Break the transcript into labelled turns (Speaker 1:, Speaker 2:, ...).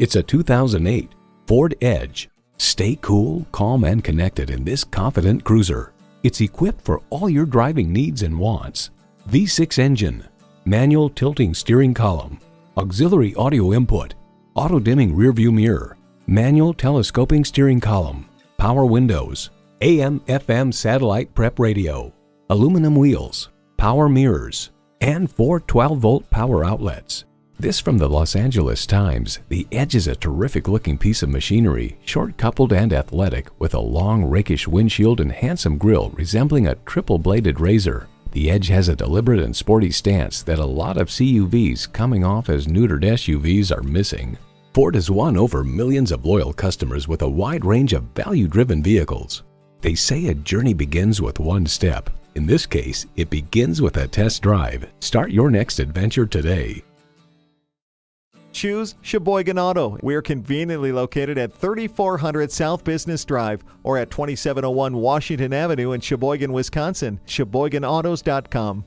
Speaker 1: It's a 2008 Ford Edge. Stay cool, calm, and connected in this confident cruiser. It's equipped for all your driving needs and wants. V6 engine, manual tilting steering column, auxiliary audio input, auto-dimming rearview mirror, manual telescoping steering column, power windows, AM/FM satellite prep radio, aluminum wheels, power mirrors, and 4 12-volt power outlets. This from the Los Angeles Times. The Edge is a terrific-looking piece of machinery, short-coupled and athletic, with a long, rakish windshield and handsome grille resembling a triple-bladed razor. The Edge has a deliberate and sporty stance that a lot of CUVs coming off as neutered SUVs are missing. Ford has won over millions of loyal customers with a wide range of value-driven vehicles. They say a journey begins with one step. In this case, it begins with a test drive. Start your next adventure today.
Speaker 2: Choose Sheboygan Auto. We're conveniently located at 3400 South Business Drive or at 2701 Washington Avenue in Sheboygan, Wisconsin. SheboyganAutos.com.